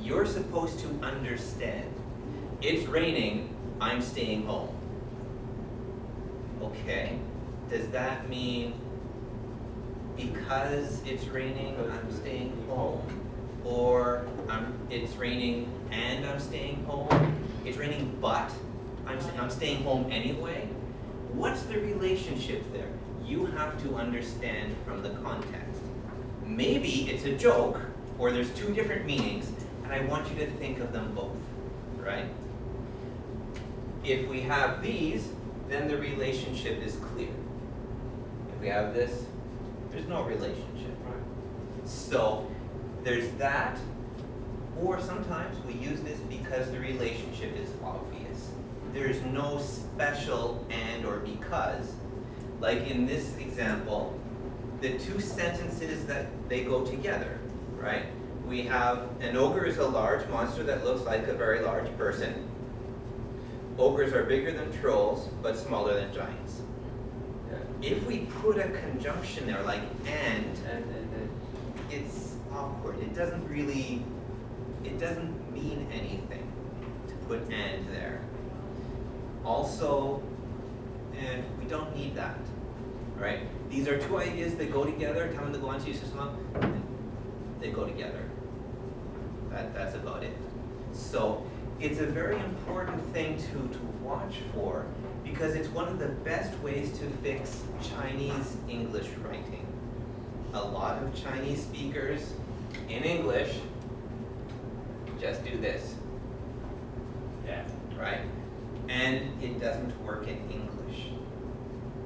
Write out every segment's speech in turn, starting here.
you're supposed to understand. It's raining, I'm staying home. Okay, does that mean because it's raining, I'm staying home? Or it's raining and I'm staying home? It's raining but I'm staying home anyway? What's the relationship there? You have to understand from the context. Maybe it's a joke, or there's two different meanings, and I want you to think of them both, right? If we have these, then the relationship is clear. If we have this, there's no relationship. Right. So there's that, or sometimes we use this because the relationship is obvious. There's no special and or because. Like in this example, the two sentences that they go together, right? We have an ogre is a large monster that looks like a very large person. Ogres are bigger than trolls, but smaller than giants. Yeah. If we put a conjunction there, like and, it's awkward. It doesn't mean anything to put and there. Also, and we don't need that, right? These are two ideas that go together. They go together. That's about it. So it's a very important thing to watch for, because it's one of the best ways to fix Chinese English writing. A lot of Chinese speakers in English just do this. Yeah. Right? And it doesn't work in English.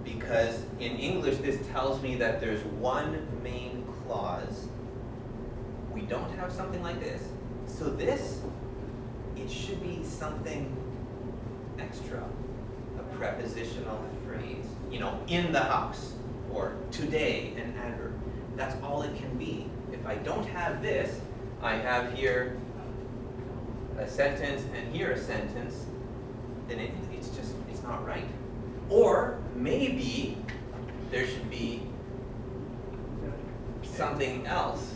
Because in English, this tells me that there's one main clause. We don't have something like this. So this, it should be something extra. A prepositional phrase. You know, in the house, or today, an adverb. That's all it can be. If I don't have this, I have here a sentence and here a sentence, then it's not right. Or maybe there should be something else.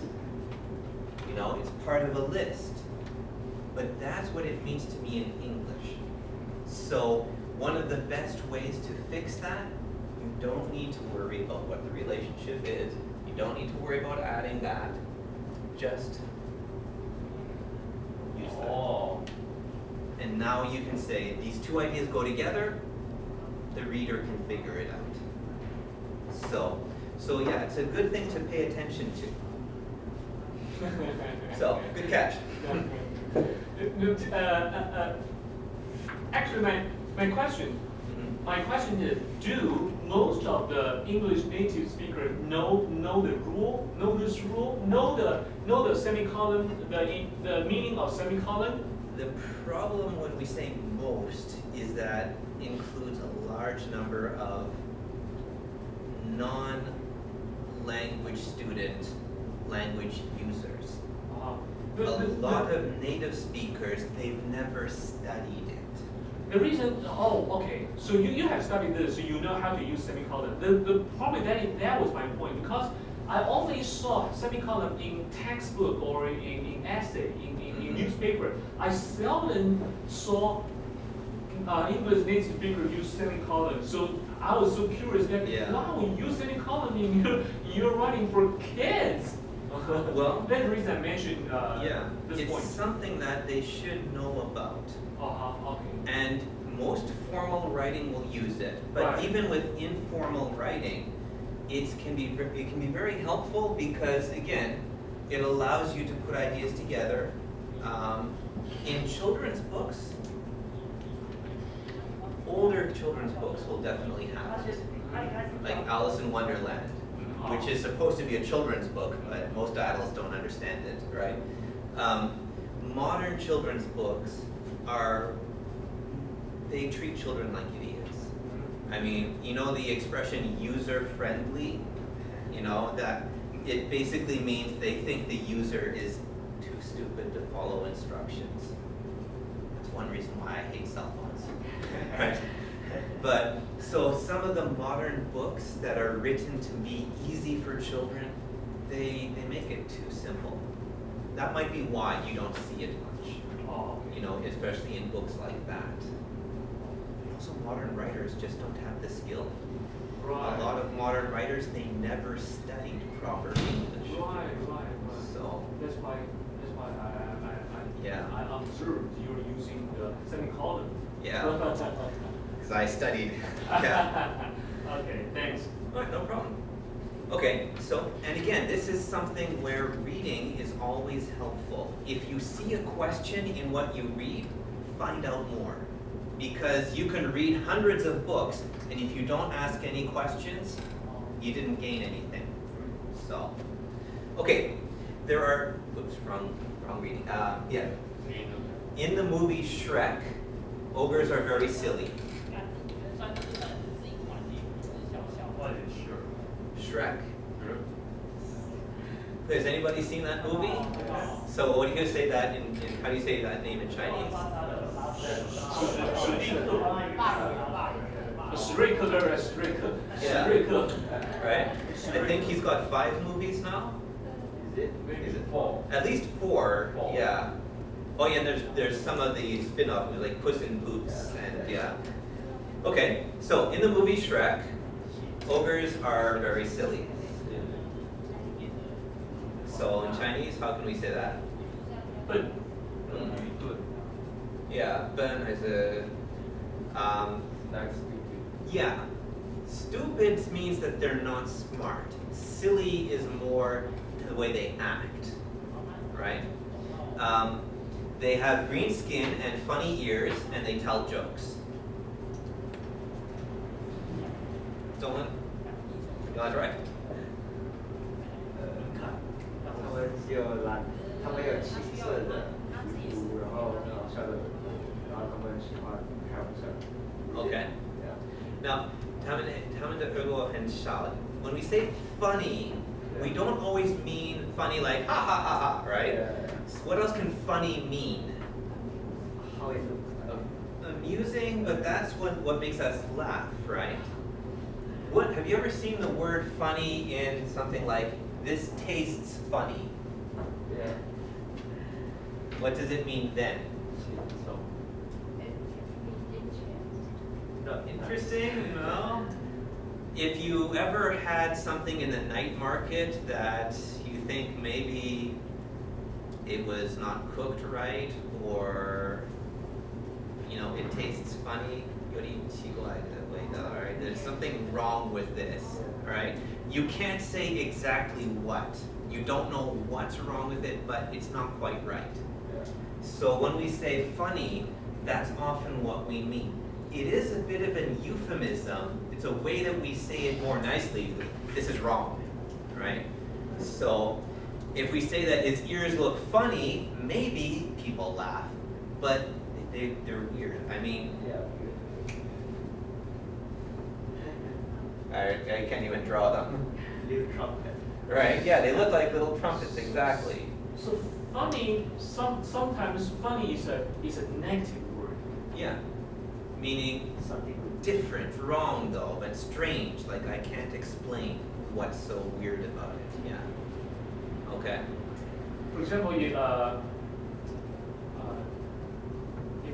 You know, it's part of a list. But that's what it means to me in English. So one of the best ways to fix that, you don't need to worry about what the relationship is. You don't need to worry about adding that. Just use that. Oh. And now you can say, these two ideas go together, the reader can figure it out. So yeah, it's a good thing to pay attention to. So, good catch. Actually, my question is, do most of the English native speakers know the rule, know this rule, know the semicolon, the meaning of semicolon? The problem when we say most is that includes a large number of non-language student language users. A lot of native speakers, they've never studied it. The reason, okay, so you have studied this, so you know how to use semicolon. The problem that was my point, because I only saw semicolon in textbook or in essay, in newspaper. I seldom saw English native speaker use semicolon. So I was so curious that now you use semicolon in your writing for kids. Well, that's the reason I mentioned this point. It's something that they should know about. Okay. And most formal writing will use it, but Right. even with informal writing, it can be very helpful because again, it allows you to put ideas together. In children's books, older children's books will definitely have it, like Alice in Wonderland, which is supposed to be a children's book, but most adults don't understand it, right? Modern children's books they treat children like idiots. I mean, you know the expression user-friendly? You know, that it basically means they think the user is too stupid to follow instructions. That's one reason why I hate cell phones, right? But, so some of the modern books that are written to be easy for children, they make it too simple. that might be why you don't see it much. Oh, okay. You know, especially in books like that. Also, modern writers just don't have the skill. Right. A lot of modern writers, they never studied proper English. Right. So that's why yeah. I observed you're using the semicolon. Yeah. Because I studied. Yeah. Okay, thanks. All right, no problem. Okay, so, and again, this is something where reading is always helpful. If you see a question in what you read, find out more. Because you can read hundreds of books, and if you don't ask any questions, you didn't gain anything. So, okay, there are, oops, wrong reading. Yeah. In the movie Shrek, ogres are very silly. Shrek. Has anybody seen that movie? So what do you say that in how do you say that name in Chinese? Yeah. Right? I think he's got 5 movies now. Is it 4? At least 4. Yeah. Oh yeah, and there's some of the spin-off movies like Puss in Boots and yeah. Okay, so in the movie Shrek, ogres are very silly. So in Chinese, how can we say that? But Yeah, ben is a That's stupid. yeah. Stupid means that they're not smart. Silly is more the way they act, right? They have green skin and funny ears, and they tell jokes. Dolan? You want to try? 他们有情色的衣服，然后很好笑的，然后他们喜欢开玩笑。Okay. Yeah. Now, 他们的耳朵很小. When we say funny, we don't always mean funny like ha ha ha ha, right? Yeah. So what else can funny mean? How it looks. Amusing, but that's what makes us laugh, right? Have you ever seen the word funny in something like this tastes funny? Yeah. What does it mean then? So. No, interesting, no? If you ever had something in the night market that you think maybe it was not cooked right, or you know, it tastes funny, 有点奇怪的味道, right? There's something wrong with this, right? You can't say exactly what. You don't know what's wrong with it, but it's not quite right. Yeah. So when we say funny, that's often what we mean. It is a bit of an euphemism. It's a way that we say it more nicely. This is wrong, right? So if we say that his ears look funny, maybe people laugh, but they're weird. I mean, Yeah. I can't even draw them. Little trumpet. Right? Yeah, they look like little trumpets, exactly. So funny, sometimes funny is a negative word. Yeah. Meaning Something. different, wrong though, but strange. Like I can't explain what's so weird about it. Yeah. Okay. For example, if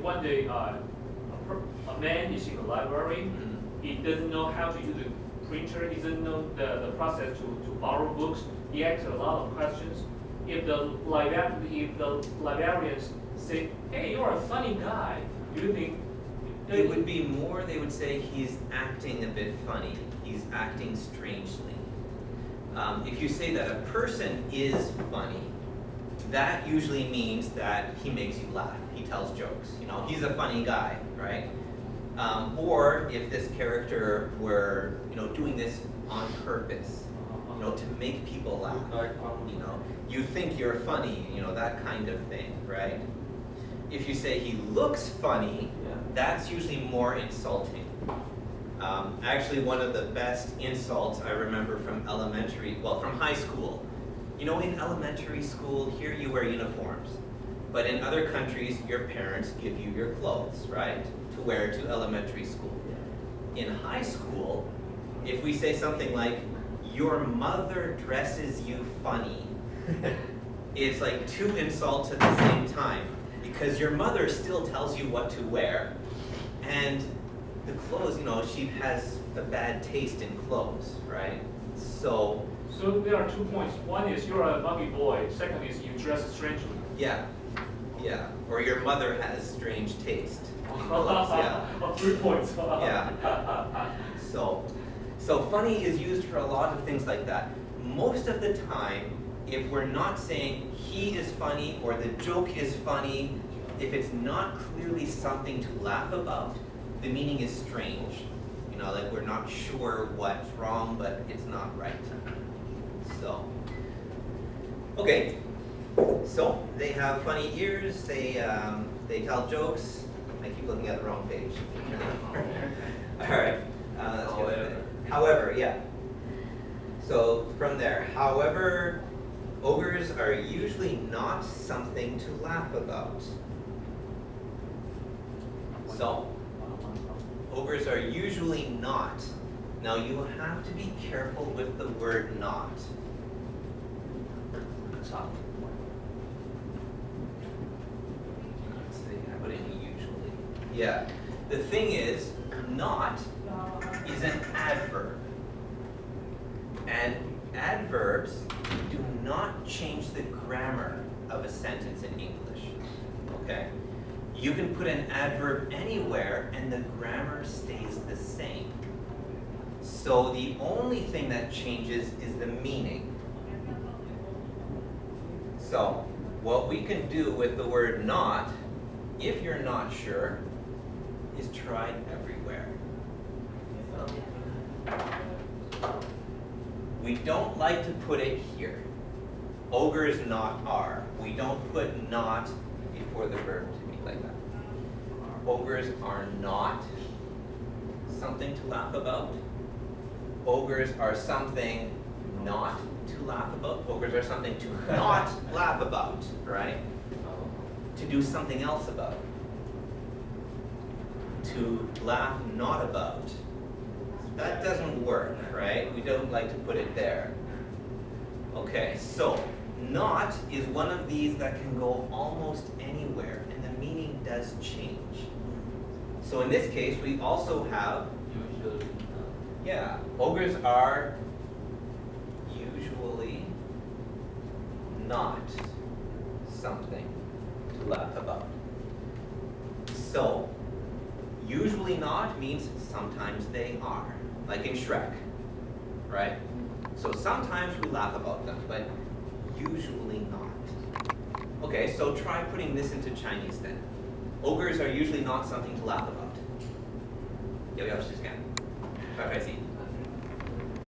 one day a man is in the library, he doesn't know how to use the printer, he doesn't know the process to borrow books, he asks a lot of questions. If the librarians say, hey, you're a funny guy, do you think? It would be more, they would say he's acting a bit funny. He's acting strangely. If you say that a person is funny, that usually means that he makes you laugh. He tells jokes. You know, he's a funny guy, right? Or if this character were, you know, doing this on purpose, you know, to make people laugh. You know, you think you're funny, you know, that kind of thing, right? If you say he looks funny, that's usually more insulting. Actually, one of the best insults I remember from from high school. You know, in elementary school, here you wear uniforms. But in other countries, your parents give you your clothes, right? To wear to elementary school. In high school, if we say something like, your mother dresses you funny, it's like two insults at the same time, because your mother still tells you what to wear, and the clothes, you know, she has a bad taste in clothes, right? So there are 2 points. One is you're a buggy boy. Second is you dress strangely. yeah, or your mother has strange taste in clothes, yeah. 3 points. Yeah. So funny is used for a lot of things like that. Most of the time, if we're not saying he is funny or the joke is funny, if it's not clearly something to laugh about, the meaning is strange. You know, like we're not sure what's wrong, but it's not right. So, okay. So they have funny ears. They tell jokes. I keep looking at the wrong page. All right. Let's go there. However, yeah. So from there, however, ogres are usually not something to laugh about. So, ogres are usually not. Now you have to be careful with the word not. Let's see, how about any usually? Yeah. The thing is, not is an adverb. And adverbs do not change the grammar of a sentence in English. Okay? You can put an adverb anywhere and the grammar stays the same. So the only thing that changes is the meaning. So what we can do with the word not, if you're not sure, is try everywhere. We don't like to put it here. Ogres not are. We don't put not before the verb to be like that. Ogres are not something to laugh about. Ogres are something not to laugh about. Ogres are something to not laugh about, right? To do something else about. To laugh not about. That doesn't work, right? We don't like to put it there. Okay, so not is one of these that can go almost anywhere, and the meaning does change. So in this case, we also have, ogres are usually not something to laugh about. So, usually not means sometimes they are. Like in Shrek, right? So sometimes we laugh about them, but usually not. Okay, so try putting this into Chinese then. Ogres are usually not something to laugh about. 要不要试试看？快快记。